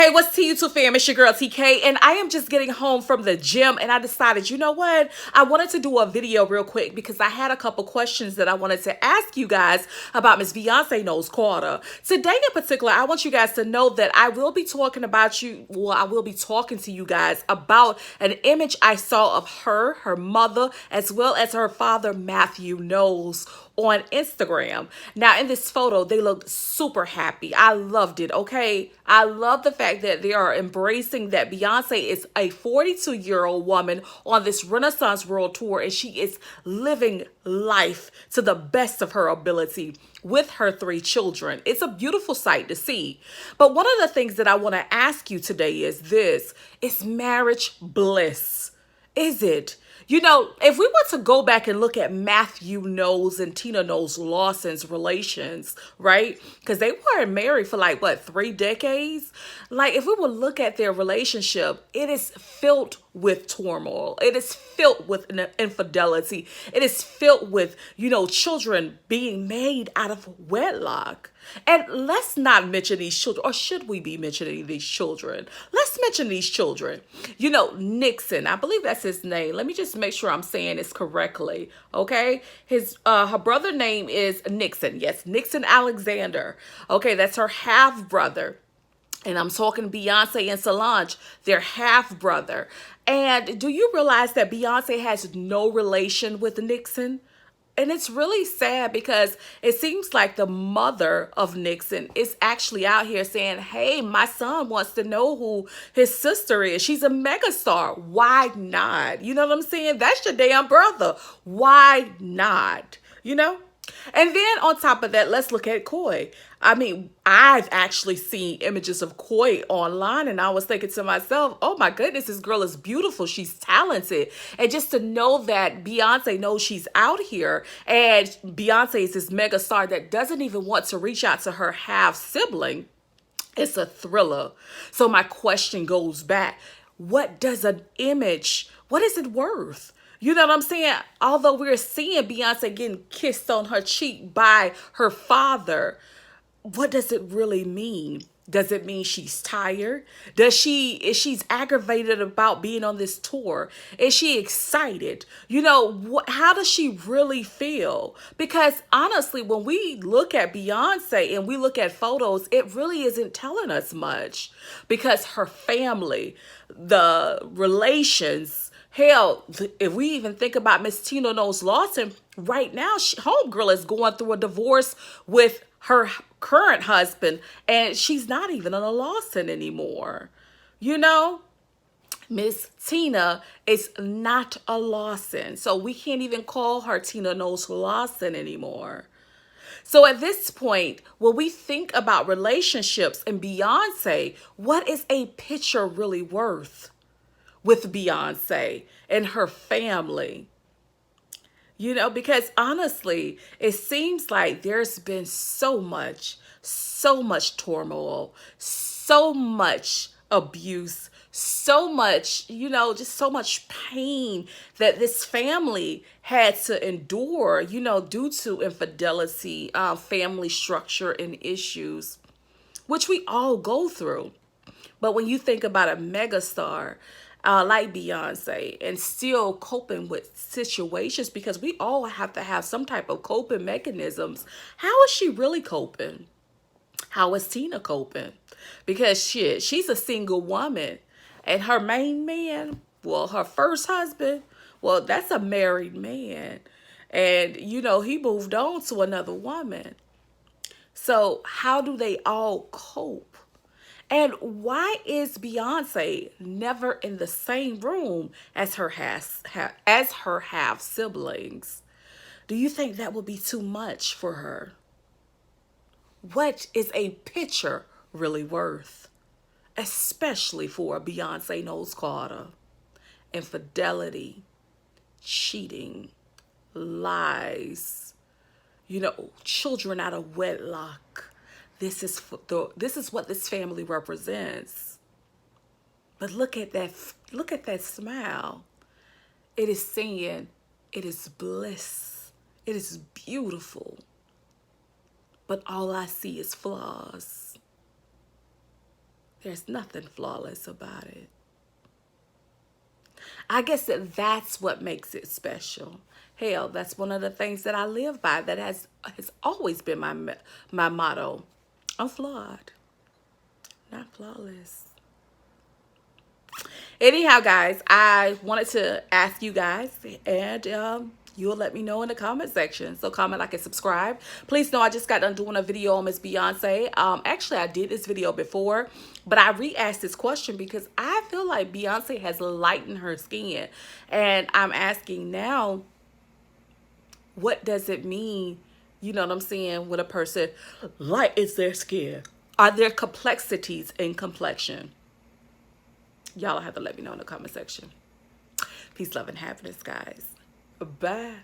Hey, what's to YouTube fam? It's your girl TK, and I am just getting home from the gym, and I decided, you know what? I wanted to do a video real quick because I had a couple questions that I wanted to ask you guys about Miss Beyonce Knowles Carter. Today in particular, I want you guys to know that I will be talking about I will be talking to you guys about an image I saw of her mother, as well as her father, Matthew Knowles, on Instagram. Now, in this photo, they looked super happy. I loved it, okay? I love the fact that they are embracing that Beyonce is a 42-year-old woman on this Renaissance World Tour, and she is living life to the best of her ability with her 3 children. It's a beautiful sight to see. But one of the things that I want to ask you today is this: is marriage bliss? Is it? You know, if we were to go back and look at Matthew Knowles and Tina Knowles Lawson's relations, right? Because they weren't married for like, what, 3 decades? Like, if we would look at their relationship, it is filled with turmoil. It is filled with infidelity. It is filled with, children being made out of wedlock. And let's not mention these children, or should we be mentioning these children? Let's mention these children. Nixon, I believe that's his name. Let me just make sure I'm saying this correctly, okay? Her brother name is Nixon. Yes, Nixon Alexander. Okay, that's her half brother. And I'm talking Beyonce and Solange, their half brother. And do you realize that Beyonce has no relation with Nixon? And it's really sad because it seems like the mother of Nixon is actually out here saying, hey, my son wants to know who his sister is. She's a megastar. Why not? You know what I'm saying? That's your damn brother. Why not? And then on top of that, let's look at Koi. I mean, I've actually seen images of Koi online, and I was thinking to myself, oh my goodness, this girl is beautiful. She's talented. And just to know that Beyonce knows she's out here, and Beyonce is this mega star that doesn't even want to reach out to her half sibling, it's a thriller. So my question goes back, what is it worth? You know what I'm saying? Although we're seeing Beyonce getting kissed on her cheek by her father, what does it really mean? Does it mean she's tired? Is she's aggravated about being on this tour? Is she excited? How does she really feel? Because honestly, when we look at Beyonce and we look at photos, it really isn't telling us much, because her family, the relations, hell, if we even think about Miss Tina Knowles Lawson, right now, homegirl is going through a divorce with her current husband, and she's not even on a Lawson anymore. Miss Tina is not a Lawson, so we can't even call her Tina Knowles Lawson anymore. So at this point, when we think about relationships and Beyonce, what is a picture really worth with Beyonce and her family? Because honestly, it seems like there's been so much turmoil, so much abuse, so much, just so much pain that this family had to endure, due to infidelity, family structure and issues, which we all go through. But when you think about a megastar like Beyonce and still coping with situations, because we all have to have some type of coping mechanisms, how is she really coping? How is Tina coping? Because she's a single woman, and her main man, well, her first husband, well, that's a married man. And, he moved on to another woman. So how do they all cope? And why is Beyonce never in the same room as her half siblings? Do you think that would be too much for her? What is a picture really worth? Especially for Beyonce Knowles Carter. Infidelity, cheating, lies, children out of wedlock. This is what this family represents. But look at that smile. It is saying it is bliss. It is beautiful. But all I see is flaws. There's nothing flawless about it. I guess that's what makes it special. Hell, that's one of the things that I live by, that has always been my motto. I'm flawed, not flawless. Anyhow, guys, I wanted to ask you guys, and you'll let me know in the comment section. So comment, like, and subscribe. Please know I just got done doing a video on Miss Beyonce. Actually, I did this video before, but I re-asked this question because I feel like Beyonce has lightened her skin. And I'm asking now, what does it mean, you know what I'm saying, when a person lightens their skin? Are there complexities in complexion? Y'all have to let me know in the comment section. Peace, love, and happiness, guys. Bye.